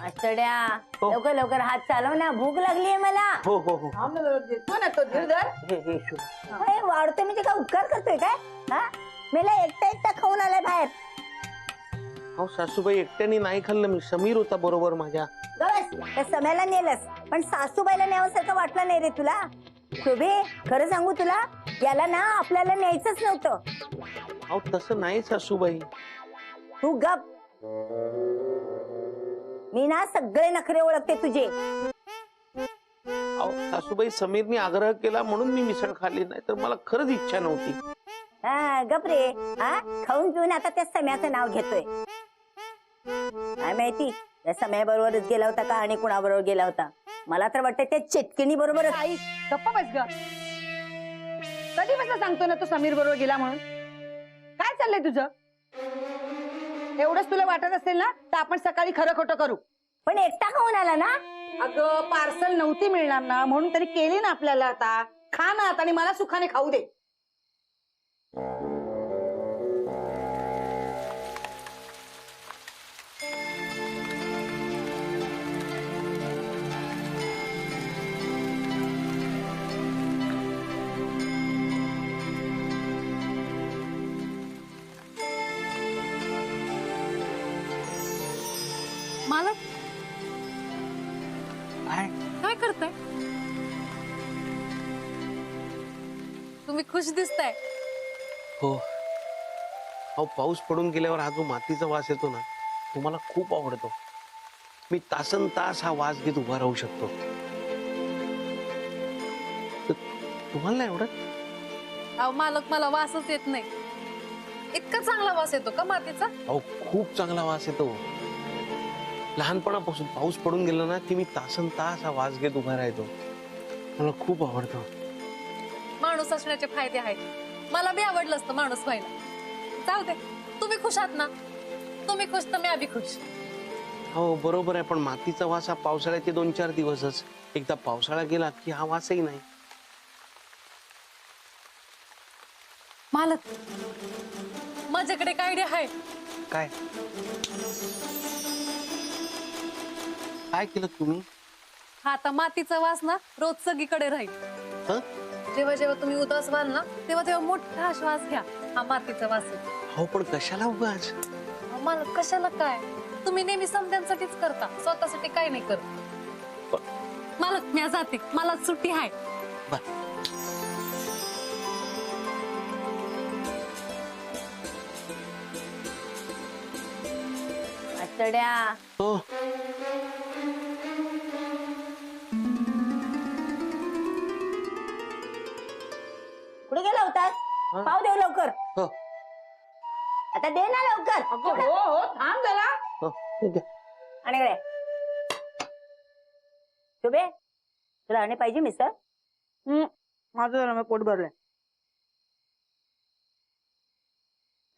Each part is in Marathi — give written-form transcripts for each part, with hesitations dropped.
आचड्या हो. लवकर लवकर हात चालव ना, भूक लागलीये मला. हो हो हो देतो ना तो धीरधर. हे शुभ अरे वाढतोय म्हणजे काय उपकार करतोय काय? हा मला एकटा एकटा खाऊन आलाय बाहेर. अहो सासूबाई एकट्याने नाही खाल्लं मी, समीर होता बरोबर माझ्या. बस त्या सम्याला नेलस, पण सासूबाईला न्यावसारखं वाटलं नाही रे तुला. शोभे खरं सांगू तुला, याला ना आपल्याला न्यायचंच नव्हतं. अहो तसं नाही सासूबाई. तू गप. मी ना सगळे नखरे ओळखते तुझे. अहो सासूबाई समीरने आग्रह केला म्हणून मी मिसळ खाल्ली, नाही तर मला खरंच इच्छा नव्हती. हा गप रे. हा खाऊन पिऊन आता त्या सम्याचं नाव घेतोय. काय माहिती त्या सम्याबरोबरच गेला होता का आणि कुणाबरोबर गेला होता. मला तर वाटतं त्या चेटकिणी बरोबरच. आई गप्पा बस ग. कधीपासून सांगतो ना तू समीर बरोबर गेला म्हणून. काय चाललंय तुझं? एवढंच तुला वाटत असेल ना तर आपण सकाळी खरं खोटं करू. पण एकटा खाऊन आला ना. अगं पार्सल नव्हती मिळणार ना, म्हणून तरी केली ना आपल्याला. आता खा ना आता आणि मला सुखाने खाऊ दे. मालक काय काय करताय? तुम्ही खुश दिसताय. हो अहो पाऊस पडून गेल्यावर हा जो मातीचा वास येतो ना, तो मला खूप आवडतो. मी तासन तास हा वास घेत उभा राहू शकतो. तुम्हाला नाही आवडत? अहो मालक मला वासच येत नाही. इतका चांगला वास येतो का मातीचा? अहो खूप चांगला वास येतो. लहानपणापासून पाऊस पडून गेला ना की मी तासन तास हा वास घेत उभा राहतो. मला खूप आवडतो. माणूस असण्याचे फायदे आहेत. मला बी आवडलं असतं माणूस व्हायला. जाऊ दे, तुम्ही खुश आहात ना. तुम्ही खुश तर मी बी खुश. हो बरोबर आहे, पण मातीचा वास हा पावसाळ्याचे 2-4 दिवसच. एकदा पावसाळा गेला की हा वासही नाही. मालक माझ्याकडे एक आयडिया आहे. काय काय केलं तुम्ही? हा आता मातीचा वास ना रोज सगळीकडे राहील. हं? जेव्हा जेव्हा तुम्ही उदास व्हाल ना, तेव्हा तेव्हा मोठा श्वास घ्या. हा मातीचा वास येतो. हो पण कशाला उगाच? मालक कशाला काय, तुम्ही नेहमी समध्यांसाठीच करता, स्वतःसाठी काय नाही करत. मालक मी जाते, मला सुट्टी आहे. बर आचड्या हो कुठे गेला होतास? हा? पाव देऊ लवकर. हो आता दे ना लवकर. अगं हो हो थांब जरा. हो ठीक आहे. आणि काय शुभे तुला आणि पाहिजे मिसळ? माझं जरा पोट भरलंय.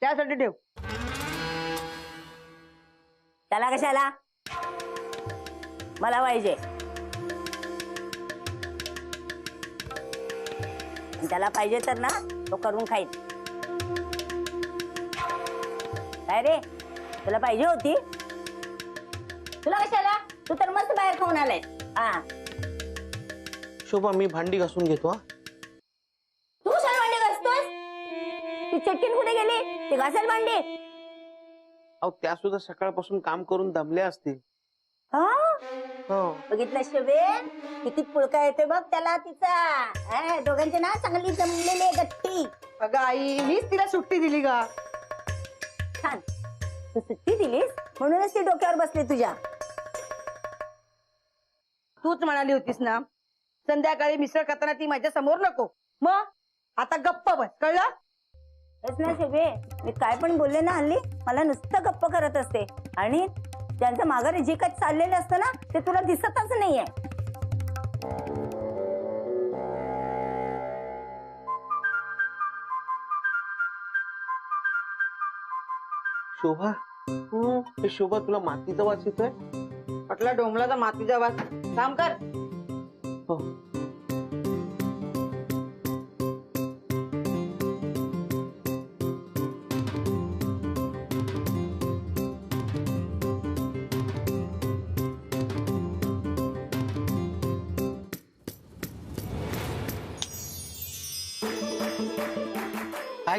त्यासाठी ठेव. त्याला कशाला? मला पाहिजे. त्याला पाहिजे तर ना तो करून खाईल. काय रे तुला पाहिजे होती? तुला कशाला? तू तर मस्त बाहेर खाऊन आलाय. हा शोभा मी भांडी घासून घेतो. हा तू कशाला भांडी घासतोस? ती चटकीन कुठे गेली? ती घासेल भांडी. अहो त्या सुद्धा सकाळपासून काम करून दमल्या असतील. हा हो बघितलं शोभे किती पुळका येतोय बघ त्याला तिचा. हा, दोघांची ना चांगली जमलेली आहे गट्टी. अगं आई मीच तिला सुट्टी दिली का? छान तू सुट्टी दिलीस म्हणूनच ती डोक्यावर बसली तुझ्या. तूच म्हणाली होतीस ना संध्याकाळी मिसळ खाताना ती माझ्या समोर नको. मग आता गप्प बस, कळलं? तेच ना शोभे, मी काय पण बोलले ना हल्ली मला नुसतं गप्प करत असते. आणि त्यांचं माघारी जे काही चाललेलं असतं ना ते तुला दिसतच नाहीये. शोभा हे शोभा तुला मातीचा वास येतोय? म्हटलं डोंबलाचा मातीचा वास. काम कर. हो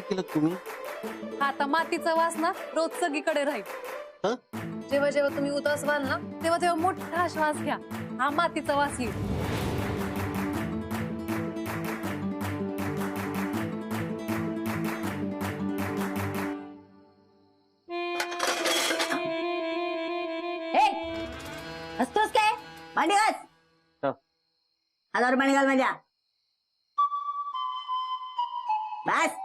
काय केलं तुम्ही? आता मातीचा वास ना रोज सगळीकडे राहील. हं? जेव्हा जेव्हा तुम्ही उदास व्हाल ना तेव्हा तेव्हा मोठा श्वास घ्या. हा मातीचा वास येईल. असतोस काय भांडी घास. हो. हातावर पाणी घाल माझ्या. बस.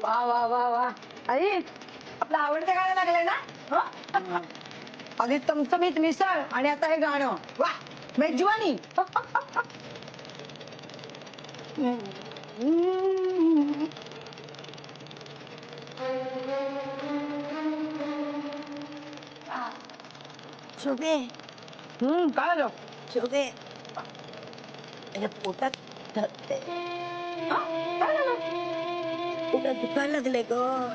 वा वा वा वा आई आपलं आवडतं गाणं लागलंय ना. आधी चमचमीत मिसळ आणि आता हे गाणं. वा मेजवानी. शोभे काय झालं? शोभे माझ्या पोटात धरते. काय झालं? पोटात दुखायला लागले ग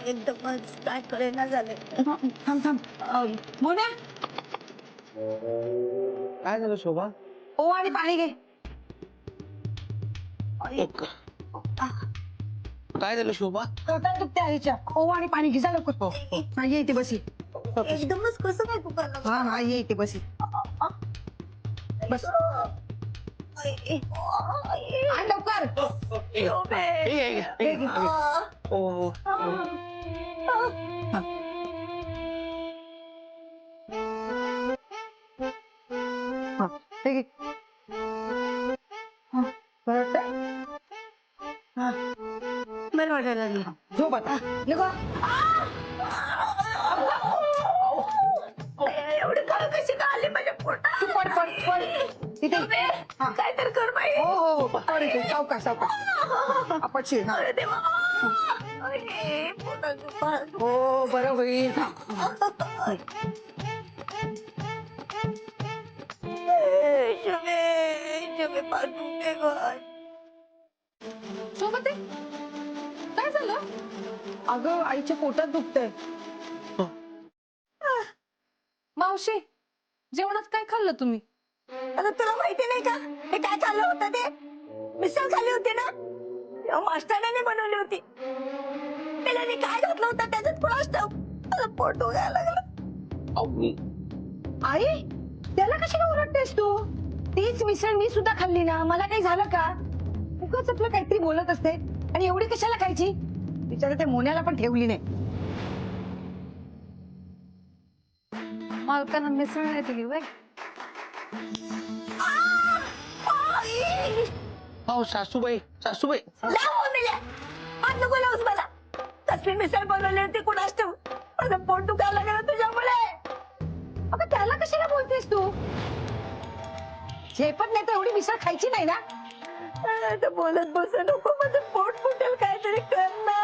एकदमच काय करेना झाले. थांब थांब मोन्या काय झालं शोभा? ओ आणि पाणी घे. काय झालं शोभा? पोटात दुखते आईच्या. ओ आणि पाणी घे जा लवकर. हा ये इथे बसी. एकदमच कसं काय दुखायला लागलं? हा हा ये इथे बसी. बस आण लवकर. घे, घे. ओ हा, हे घे. हा, बरं वाटतंय? बरं वाटायला लागलं. झोप आता. निघा. एवढं काळ कशी का आली माझ्या पोटात? तू पड पड पड तिथे. हा. काय तर कर बाई. हो हो पड इथे. सावकाश सावकाश. आपटशील. हा. अरे देवा. अरे, पोटात दुखायला. हो बरं होईल. शोभे पाठवून दे गं. शोभते काय झालं? अगं आईच्या पोटात दुखतंय. मावशी जेवणात काय खाल्लं तुम्ही? आता तुला माहिती नाही का हे काय खाल्लं होतं ते? मिसळ खाल्ली होती ना तेव्हा मास्टराने बनवली होती. त्याला मी काय घातलं होतं त्याच्यात कोणास ठाऊक मला पोट दुखायला लागलं. आई त्याला कशाला ओरडतेस तू? तीच मिसळ मी सुद्धा खाल्ली ना. मला काही झालं का? उगाच आपलं काहीतरी बोलत असते. आणि एवढी कशाला खायची? बिचारा त्या मोन्याला पण ठेवली नाही. मालकानं मिसळ नाही दिली वय. हो सासूबाई सासूबाई. लाव मेल्या. हात नको लावूस मला. कसली मिसळ बनवली होती कोणास ठाऊक. माझं पोट दुखायला लागलं तुझ्यामुळे. अगं त्याला कशाला बोलतेस तू? झेपत नाही तर एवढी मिसळ खायची नाही ना. आता बोलत बसू नको. माझं पोट फुटेल काहीतरी कर ना.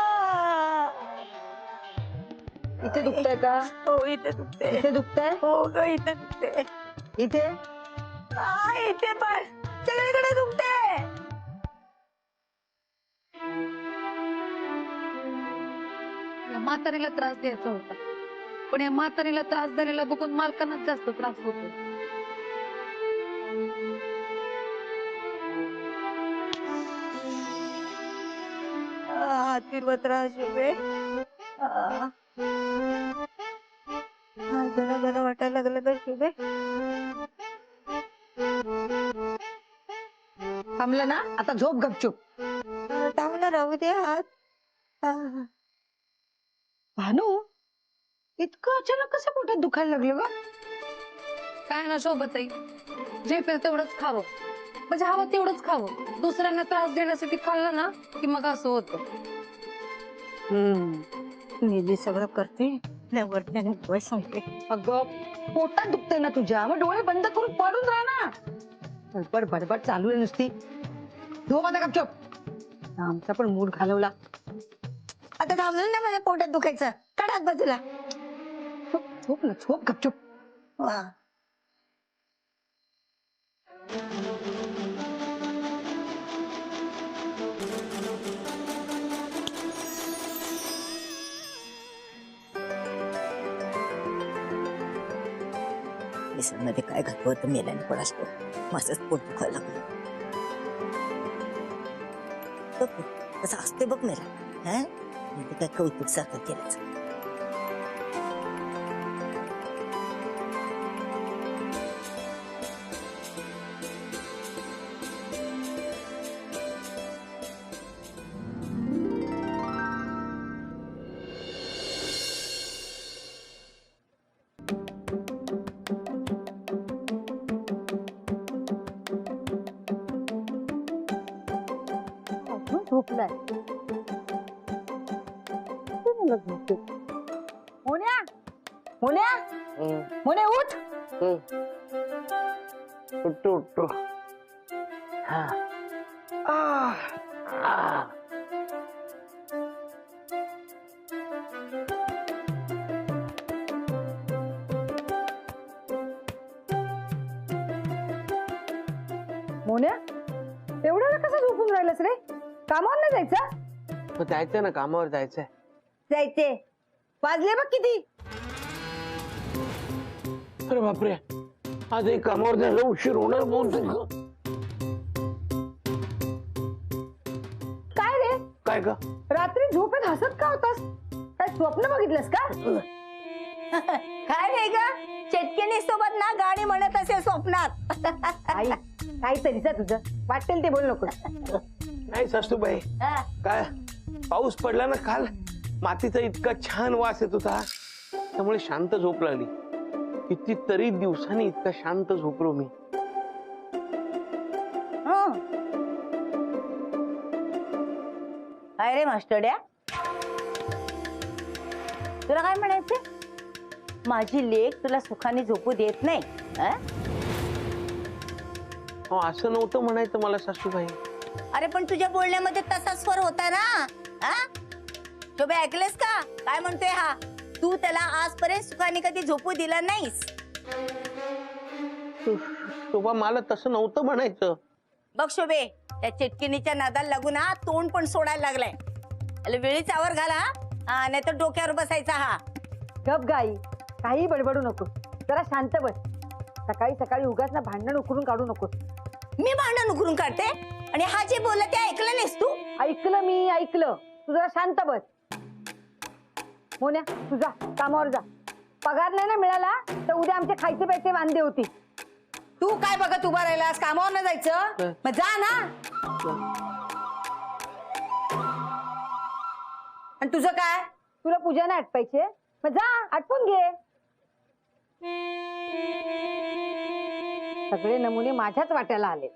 इथे दुखतंय का? हो इथे दुखते. इथे दुखतंय? हो ग इथे दुखते. इथे? इथे पण सगळीकडे दुखते. या म्हातारीला त्रास द्यायचा होता पण या म्हातारीला त्रास झालेला बघून मालकांनाच जास्त त्रास होतो. हात फिरवत राहा शुभे. जरा बरं वाटायला लागलं तर शुभे. थांबलं ना आता झोप गपचूप. चांगलं राहू दे हात. भानू इतकं अचानक कसं पोटात दुखायला लागलं ग? काय ना शोभताई जे पेल तेवढंच खावं म्हणजे हवं तेवढंच खावं. दुसऱ्यांना त्रास देण्यासाठी खाल्लं ना की मग असं होतं. मी बी सगळं करते. वरती सांगते. अगं पोटात दुखतंय ना तुझ्या. मग डोळे बंद करून पडून राहा ना. बडबड बडबड चालू आहे नुसती. झोप आता गपचूप. आमचा पण मूड घालवला. आता थांबलं ना माझ्या पोटात दुखायचं. काढात बाजूला. झोप ना झोप गपचूप. वा मिसळमध्ये काय घातलं होतं मेल्याने पण असतो. माझंच पोट दुखायला लागलं. बघ बघ, कसं असते बघ मेला. हा म्हणजे काय कौतुक सारखं केलं. झोपलाय मोन्या मोन्या मोन्या उठ. उठतो हा मोन्या एवढ्याला कसं झोपून राहिलंस रे? कामावर नाही जायचं? मग जायचंय ना, कामावर जायचंय. जायचे वाजले बघ किती. अरे बापरे, आज एक कामावर जायला उशीर होणार म्हणून. काय रे काय का? रात्री झोपेत हसत का होतास? काय स्वप्न बघितलंस का? काय नाही ग, चेटकिनी सोबत ना गाणी म्हणत असे स्वप्नात. आई काहीतरीच तुझं वाटेल ते बोल नको. नाही सासूबाई, काय पाऊस पडला ना काल, मातीचा इतका छान वास येत होता, त्यामुळे शांत झोप लागली. कितीतरी दिवसांनी इतका शांत झोपलो मी. काय रे मास्टरड्या, तुला काय म्हणायचंय? माझी लेक तुला सुखाने झोपू देत नाही? असं नव्हतं म्हणायचं मला सासूबाई. अरे पण तुझ्या बोलण्यामध्ये तसा स्वर होता ना. शोभे, ऐकलेस का काय म्हणतोय हा? तू त्याला आजपर्यंत सुखाने कधी झोपू दिला नाहीस. शोभा, मला तसं नव्हतं म्हणायचं. बघ शोभे, त्या चेटकिनीच्या नादाला लागून हा तोंड पण सोडायला लागलाय. अरे वेळीच आवर घाला, नाही तर डोक्यावर बसायचा हा. गप गाई, काही बडबडू नको, जरा शांत बस. सकाळी सकाळी उगाच ना भांडण उकरून काढू नको. मी भांडण उकरून काढते आणि हा जे बोलला ते ऐकलं नाहीस तू? ऐकलं मी, ऐकलं. तू जरा शांत बस. मोन्या तू जा, कामावर जा. पगार नाही ना मिळाला तर उद्या आमचे खायचे पैसे वांदे होती. तू काय बघत उभा राहिलास? कामावर नाही जायचं? मग जा ना. आणि तुझं काय? तुला पूजा नाही आटपायची? मग जा, आटपून घे. सगळे नमुने माझ्याच वाट्याला आले.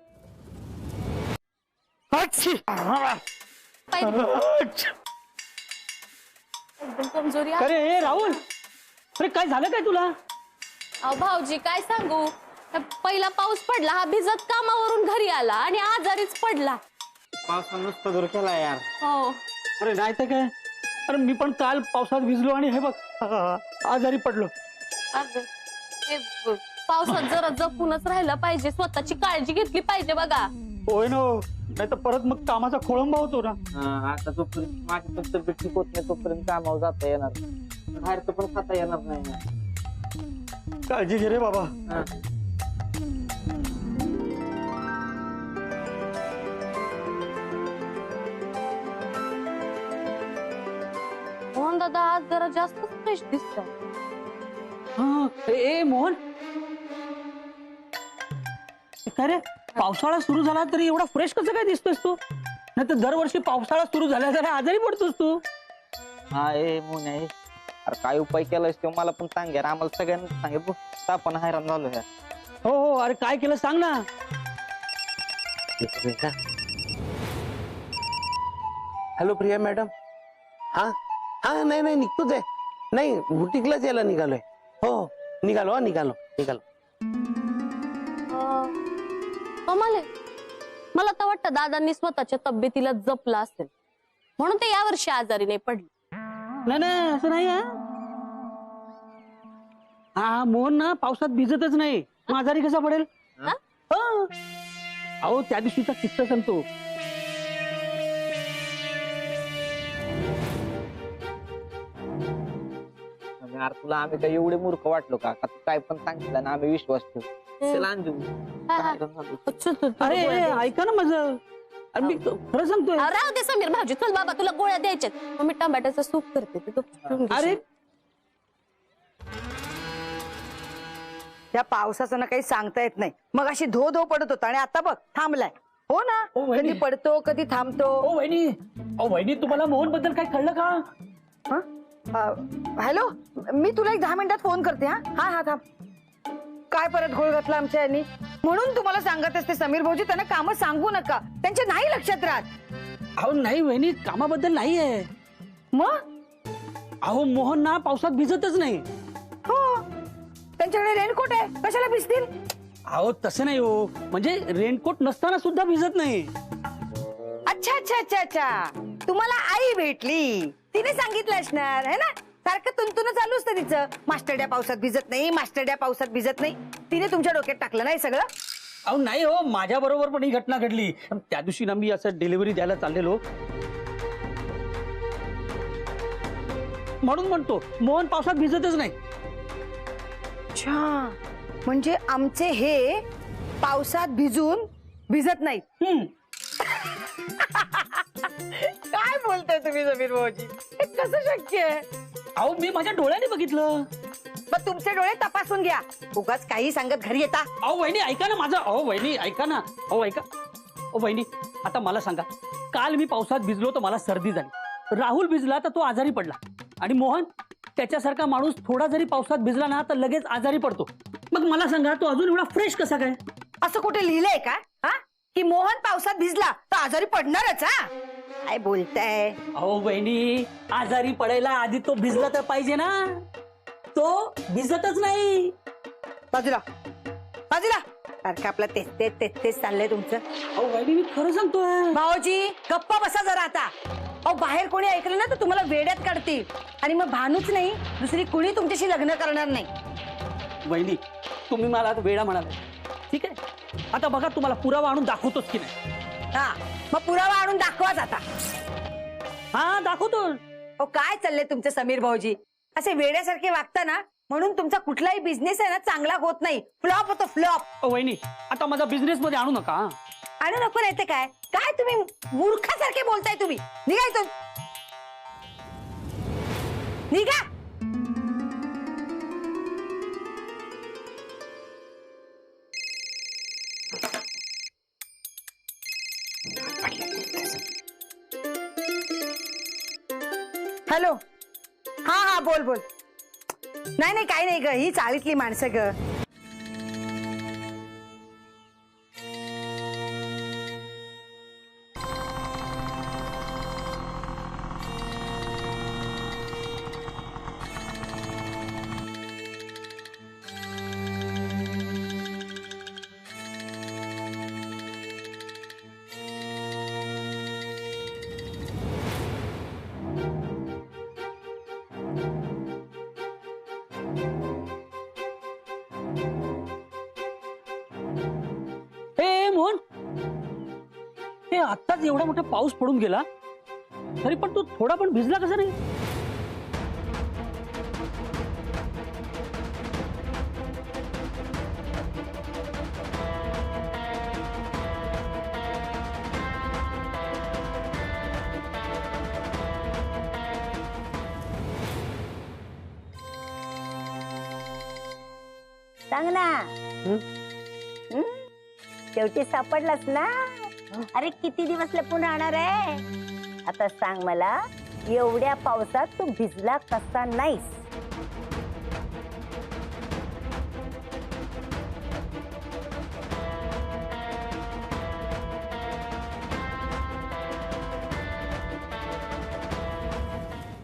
एकदम कमजोरी आहे. अरे ए राहुल, अरे काय झालं काय तुला? अहो भाऊजी, काय सांगू, पहिला पाऊस पडला, हा भिजत कामावरून घरी आला आणि आजारीच पडला. पावसानं नुसतं दूर केला यार. हो, अरे नाही तर काय, अरे मी पण काल पावसात भिजलो आणि हे बघ आजारी पडलो. अगं, हे पावसात जरा जपूनच राहिलं पाहिजे, स्वतःची काळजी घेतली पाहिजे बघा. होय ना, नाही तर परत मग कामाचा खोळंबा होतो ना. आता जोपर्यंत माझी पण तब्येत ठीक होत नाही तोपर्यंत कामावर जाता येणार, बाहेरचं पण खाता येणार नाही ना. काळजी घे रे बाबा. मोहन दादा आज जरा जास्त फ्रेश दिसतोय. ए मोहन, काय रे पावसाळा सुरू झाला तरी एवढा फ्रेश कसं काय दिसतोस तू? नाही तर दरवर्षी पावसाळा सुरू झाल्या जरा आजारी पडतोस तू. हा ए मोन्या, अरे काय उपाय केलायस तो मला पण सांग यार. आम्हाला सगळ्यांना सांगितलं, आपण हैराण झालो यार. हो हो, अरे काय केलं सांग ना. Hello Priya madam. हा हा, नाही नाही, निघतोच आहे. नाही, बुटीकलाच यायला निघालोय. हो निघालो निघालो. कमाल, मला तर वाटतं दादांनी स्वतःच्या तब्येतीला जपलं असेल म्हणून ते यावर्षी आजारी नाही पडले. नाही नाही, असं नाही. हा मोहन ना पावसात भिजतच नाही, मग आजारी कसा पडेल? अहो त्या दिवशीचा किस्सा सांगतो. यार तुला आम्ही काय एवढे मूर्ख वाटलो का तू काय पण सांगितलं ना आम्ही विश्वास ठेवू चल अंजू काय झालं? अरे ऐका ना माझं. अरे मी खरं सांगतोय. राहू दे समीर भाऊजी, चल बाबा तुला गोळ्या द्यायच्यात, मग मी टमाट्याचं सूप करते ते तू पिऊन घेशील. अरे त्या पावसाचं ना काही सांगता येत नाही. मग अशी धो धो पडत होता आणि आता बघ थांबलाय. हो ना, ओ, वहिनी. कधी पडतो कधी थांबतो. ओ वहिनी, ओ वहिनी, तुम्हाला मोहन बद्दल काय कळलं का? हॅलो, मी तुला एक 10 मिनिटात फोन करते. हा हा हा थांब. काय परत घोळ घातला आमच्या यांनी? म्हणून तुम्हाला सांगत असते समीर भाऊजी, त्यांना कामं सांगू नका, त्यांच्या नाही लक्षात राहत. अहो नाही वहिनी, कामाबद्दल नाहीये. मग अहो मोहन ना पावसात भिजतच नाही. हो, त्यांच्याकडे रेनकोट आहे, कशाला भिजतील? अहो तसं नाही हो, म्हणजे रेनकोट नसताना सुद्धा भिजत नाही. अच्छा अच्छा अच्छा अच्छा, तुम्हाला आई भेटली, तिने सांगितलं असणार है ना. सारखं तुंतुन चालू असतं तिचं, मास्टरड्या पावसात भिजत नाही, मास्टरड्या पावसात भिजत नाही. तिने तुमच्या डोक्यात टाकलं नाही सगळं. अहो नाही हो, माझ्या बरोबर पण ही घटना घडली. त्या दिवशी ना मी असं डिलिव्हरी द्यायला चाललेलो, म्हणून म्हणतो मोहन पावसात भिजतच नाही. अच्छा, म्हणजे आमचे हे पावसात भिजून भिजत नाही. काय बोलताय तुम्ही समीर भाऊजी, हे कसं शक्य आहे? अहो मी माझ्या डोळ्याने बघितलं. मग तुमचे डोळे तपासून घ्या, उगाच काही सांगत घरी येता. अहो वहिनी ऐका ना माझं. अहो वहिनी ऐका ना. अहो ऐका. अहो वहिनी, आता मला सांगा, काल मी पावसात भिजलो तर मला सर्दी झाली. राहुल भिजला तर तो आजारी पडला. आणि मोहन त्याच्यासारखा माणूस थोडा जरी पावसात भिजला ना तर लगेच आजारी पडतो. मग मला सांगा, तो अजून एवढा फ्रेश कसा काय? असं कुठे लिहिलंय का हा, की मोहन पावसात भिजला तर आजारी पडणारच? हा, काय बोलताय? अहो बहिणी, आजारी पडायला आधी तो भिजला तर पाहिजे ना. तो भिजतच नाही. बाजूला बाजूला, सारखं आपलं तेच चाललंय तुमचं. अहो बहिणी, मी खरं सांगतोय. भाऊजी गप्प बसा जरा आता. अहो बाहेर कोणी ऐकलं ना तर तुम्हाला वेड्यात काढतील, आणि मग भानूच नाही, दुसरी कुणी तुमच्याशी लग्न करणार नाही. बहिणी, तुम्ही मला आता वेडा म्हणाला, ठीक आहे. आता बघा, तुम्हाला पुरावा आणून दाखवतोच की नाही. हा, मग पुरावा आणून दाखवाच आता. हा दाखवतो. अहो काय चाललंय तुमचं समीर भाऊजी, असे वेड्यासारखे वागता ना, म्हणून तुमचा कुठलाही बिझनेस आहे ना चांगला होत नाही, फ्लॉप होतो फ्लॉप. अहो वहिनी, आता माझा बिझनेस मध्ये आणू नका. आणि नको नाही काय काय तुम्ही मूर्खासारखे बोलताय. तुम्ही निघा इथून, निघा. हॅलो, हा हा बोल बोल. नाही काही नाही ग, ही चाळीतली माणसं ग. मोहन, हे आत्ताच एवढा मोठा पाऊस पडून गेला, तरी पण तू थोडा पण भिजला कसा नाही? सांग ना. शेवटी सापडलास ना. अरे किती दिवस लपून राहणार आहे? आता सांग मला, एवढ्या पावसात तू भिजला कसा नाहीस?